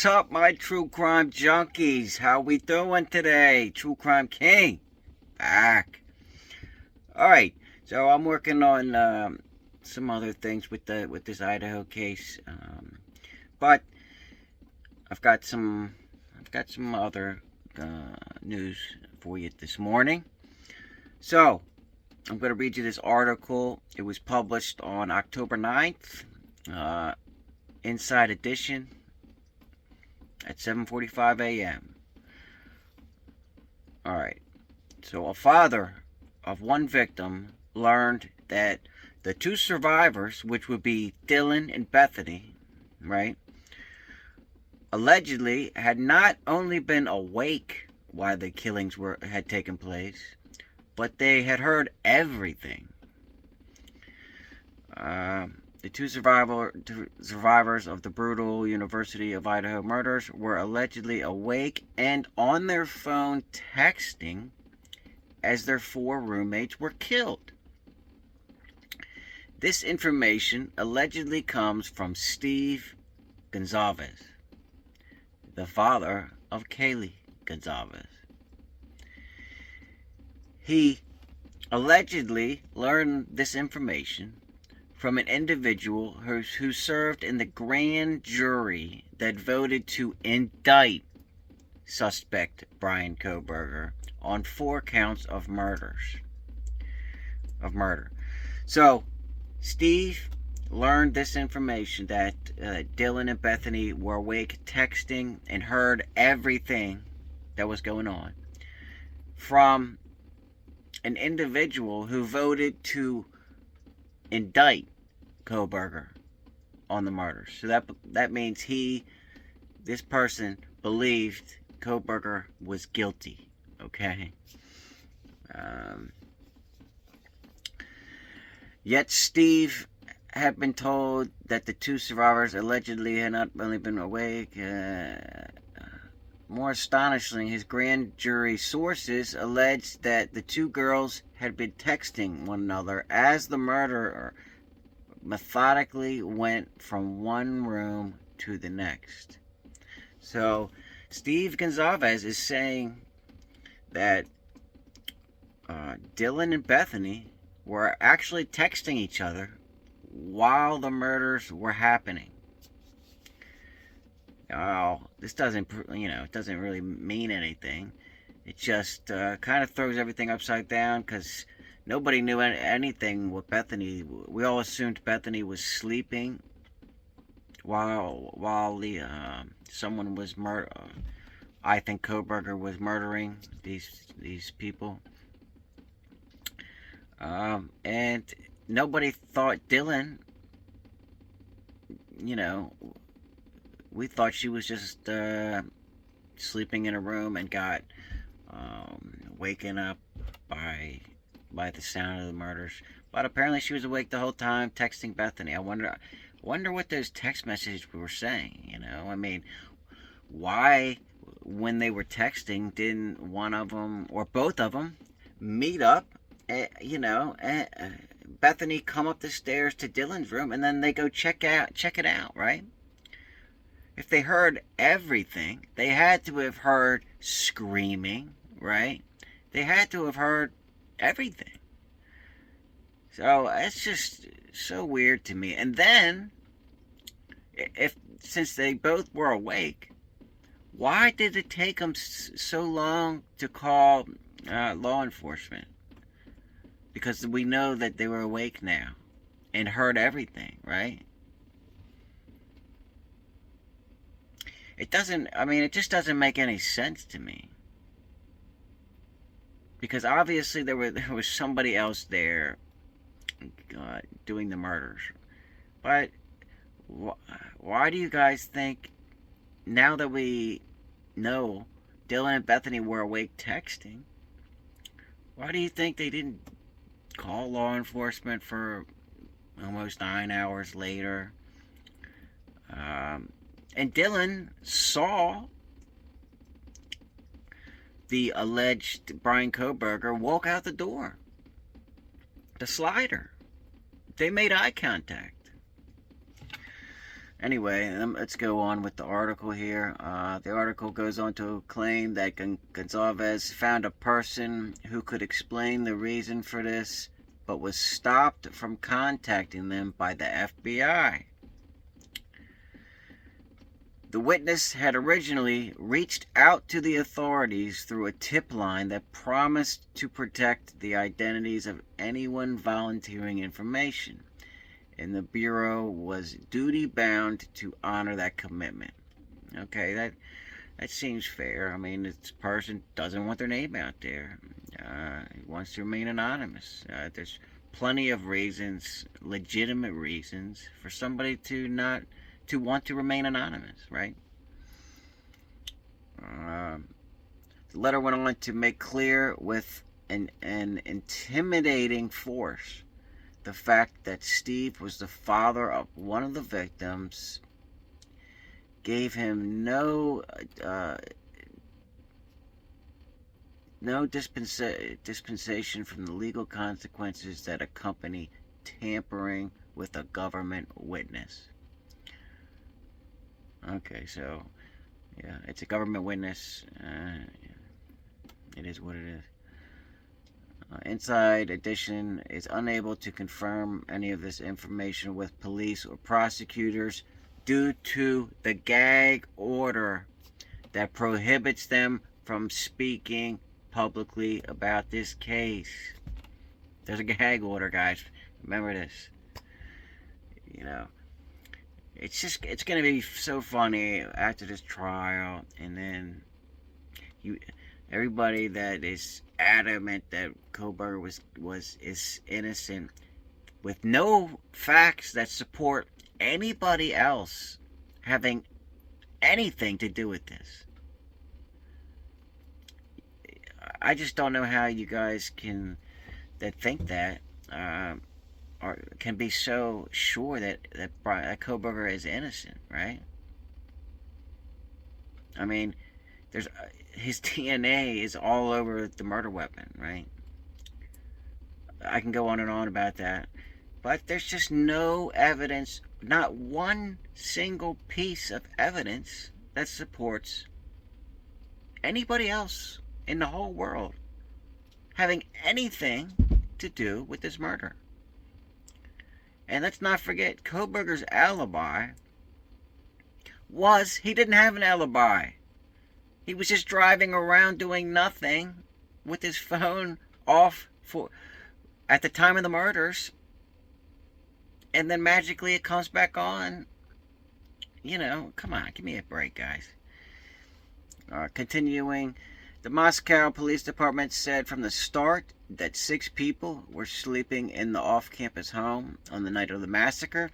What's up, my true crime junkies? How we doing today? True Crime King back. All right, so I'm working on some other things with this Idaho case, but I've got some other news for you this morning. So I'm going to read you this article. It was published on October 9th, Inside Edition, at 7:45 a.m. All right. So a father of one victim learned that the two survivors, which would be Dylan and Bethany, right, allegedly had not only been awake while the killings had taken place, but they had heard everything. The two survivors of the brutal University of Idaho murders were allegedly awake and on their phone texting as their four roommates were killed. This information allegedly comes from Steve Gonzalez, the father of Kaylee Gonzalez. He allegedly learned this information from an individual who served in the grand jury that voted to indict suspect Bryan Kohberger on 4 counts of murder. So, Steve learned this information that Dylan and Bethany were awake texting and heard everything that was going on from an individual who voted to indict Kohberger on the murders. So that means this person believed Kohberger was guilty. Okay. Yet Steve had been told that the two survivors allegedly had not only been awake. More astonishingly, his grand jury sources alleged that the two girls had been texting one another as the murderer methodically went from one room to the next. So Steve Gonzalez is saying that Dylan and Bethany were actually texting each other while the murders were happening. Oh, this doesn't really mean anything. It just kind of throws everything upside down because nobody knew anything with Bethany. We all assumed Bethany was sleeping while someone was I think Kohberger was murdering these people. And nobody thought Dylan, we thought she was just sleeping in a room and got waken up by the sound of the murders. But apparently she was awake the whole time texting Bethany. I wonder what those text messages were saying, I mean, why, when they were texting, didn't one of them or both of them meet up, Bethany come up the stairs to Dylan's room and then they go check it out, right? If they heard everything, they had to have heard screaming, right? They had to have heard everything. So it's just so weird to me. And then, since they both were awake, why did it take them so long to call law enforcement? Because we know that they were awake now and heard everything, right? It just doesn't make any sense to me. Because obviously there was somebody else there doing the murders. But why do you guys think, now that we know Dylan and Bethany were awake texting, why do you think they didn't call law enforcement for almost 9 hours later? And Dylan saw the alleged Bryan Kohberger walk out the door, the slider. They made eye contact. Anyway, let's go on with the article here. The article goes on to claim that Gonzalez found a person who could explain the reason for this, but was stopped from contacting them by the FBI. The witness had originally reached out to the authorities through a tip line that promised to protect the identities of anyone volunteering information, and the Bureau was duty-bound to honor that commitment. Okay, that seems fair. I mean, this person doesn't want their name out there. He wants to remain anonymous. There's plenty of reasons, legitimate reasons, for somebody to want to remain anonymous, right? The letter went on to make clear with an intimidating force the fact that Steve was the father of one of the victims, gave him no dispensation from the legal consequences that accompany tampering with a government witness. Okay, so, yeah, it's a government witness. It is what it is. Inside Edition is unable to confirm any of this information with police or prosecutors due to the gag order that prohibits them from speaking publicly about this case. There's a gag order, guys. Remember this. You know, it's going to be so funny after this trial, and then everybody that is adamant that Kohberger is innocent, with no facts that support anybody else having anything to do with this. I just don't know how you guys that think that or can be so sure that Kohberger is innocent, right? I mean, his DNA is all over the murder weapon, right? I can go on and on about that, but there's just no evidence, not one single piece of evidence that supports anybody else in the whole world having anything to do with this murder. And let's not forget, Kohberger's alibi he didn't have an alibi. He was just driving around doing nothing with his phone off at the time of the murders. And then magically it comes back on. You know, come on, give me a break, guys. Continuing, the Moscow Police Department said from the start that 6 people were sleeping in the off-campus home on the night of the massacre.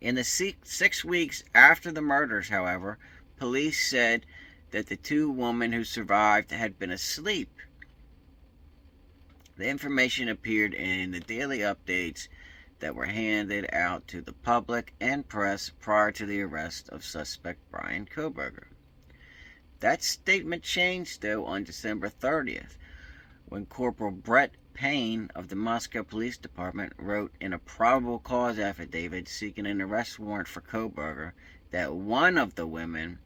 In the 6 weeks after the murders, however, police said that the 2 women who survived had been asleep. The information appeared in the daily updates that were handed out to the public and press prior to the arrest of suspect Brian Kohberger. That statement changed, though, on December 30th, when Corporal Brett Payne of the Moscow Police Department wrote in a probable cause affidavit seeking an arrest warrant for Kohberger that one of the women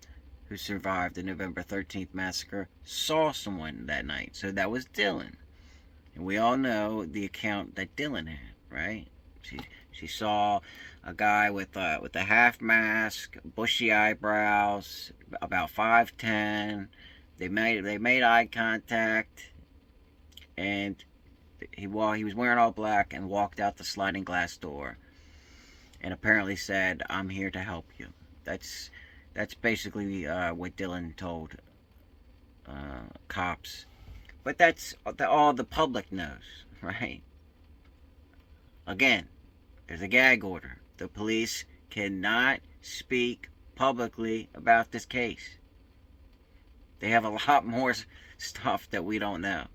who survived the November 13th massacre saw someone that night. So that was Dylan. And we all know the account that Dylan had, right? She saw a guy with a half mask, bushy eyebrows, about 5'10". They made eye contact, and he was wearing all black and walked out the sliding glass door, and apparently said, "I'm here to help you." That's basically what Dylan told cops. But that's all the public knows, right? Again, there's a gag order. The police cannot speak publicly about this case. They have a lot more stuff that we don't know.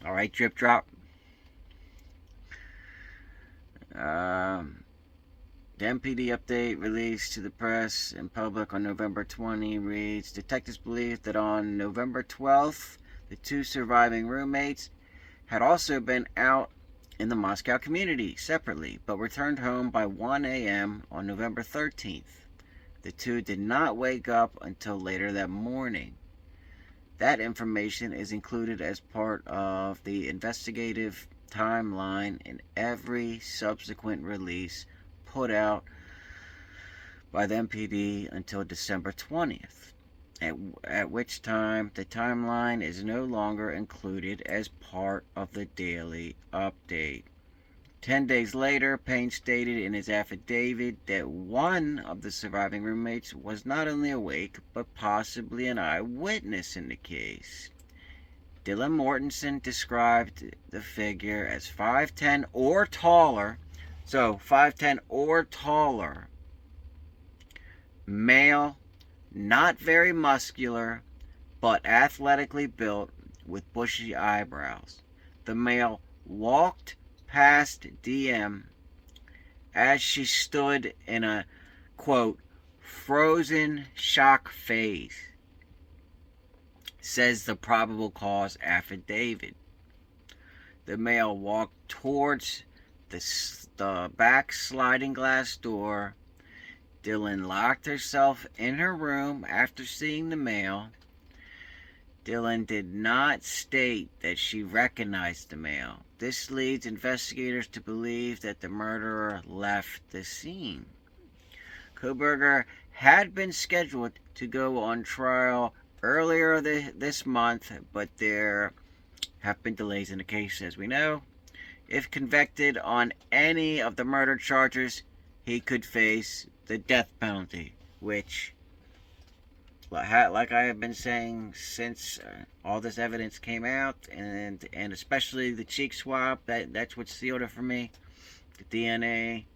All right, drip drop. The MPD update released to the press and public on November 20 reads, detectives believe that on November 12th, the 2 surviving roommates had also been out in the Moscow community separately, but returned home by 1 a.m. on November 13th. The two did not wake up until later that morning. That information is included as part of the investigative timeline in every subsequent release put out by the MPD until December 20th, at which time the timeline is no longer included as part of the daily update. 10 days later, Payne stated in his affidavit that one of the surviving roommates was not only awake, but possibly an eyewitness in the case. Dylan Mortensen described the figure as 5'10" or taller, so 5'10" or taller, male, not very muscular, but athletically built with bushy eyebrows. The male walked past DM as she stood in a, quote, frozen shock phase, says the probable cause affidavit. The male walked towards the back sliding glass door. Dylan locked herself in her room after seeing the male. Dylan did not state that she recognized the male. This leads investigators to believe that the murderer left the scene. Kohberger had been scheduled to go on trial earlier this month, but there have been delays in the case, as we know. If convicted on any of the murder charges, he could face the death penalty, which, like I have been saying since all this evidence came out, and especially the cheek swab, that's what sealed it for me. The DNA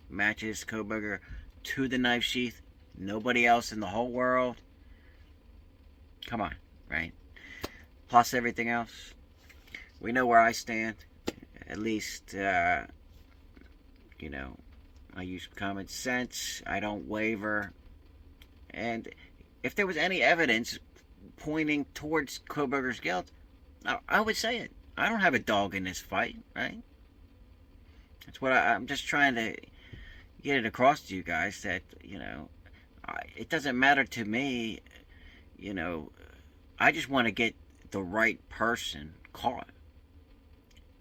matches Kohberger to the knife sheath. Nobody else in the whole world. Come on, right? Plus everything else. We know where I stand. At least, I use common sense. I don't waver. And if there was any evidence pointing towards Kohberger's guilt, I would say it. I don't have a dog in this fight, right? That's what I'm just trying to get it across to you guys, that, it doesn't matter to me, I just want to get the right person caught.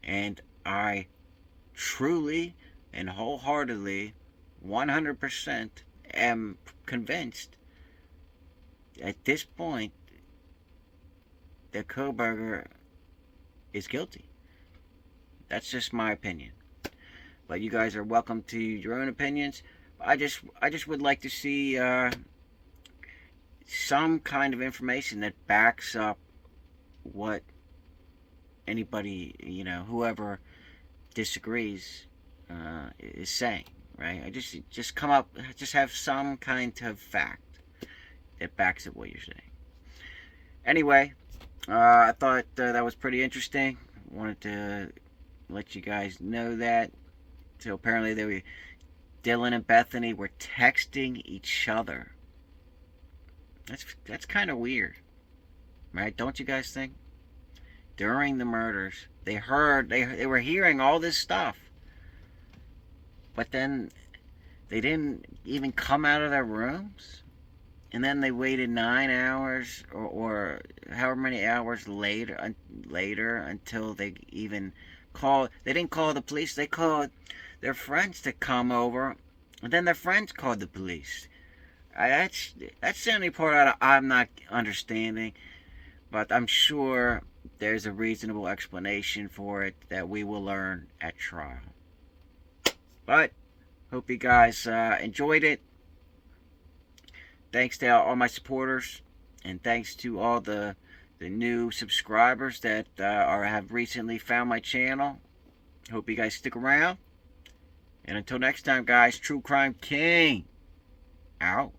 And I truly and wholeheartedly, 100% am convinced at this point that Kohberger is guilty. That's just my opinion. But you guys are welcome to your own opinions. I just would like to see some kind of information that backs up what anybody, whoever disagrees is saying, right? I just come up, just have some kind of fact that backs up what you're saying. Anyway, I thought that was pretty interesting. Wanted to let you guys know that. So apparently Dylan and Bethany were texting each other. That's kind of weird, right? Don't you guys think? During the murders, they were hearing all this stuff, but then they didn't even come out of their rooms, and then they waited 9 hours or however many hours later until they even called. They didn't call the police. They called their friends to come over, and then their friends called the police. That's the only part I'm not understanding, but I'm sure there's a reasonable explanation for it that we will learn at trial. But hope you guys enjoyed it. Thanks to all my supporters, and thanks to all the new subscribers that have recently found my channel. Hope you guys stick around. And until next time, guys, True Crime King out.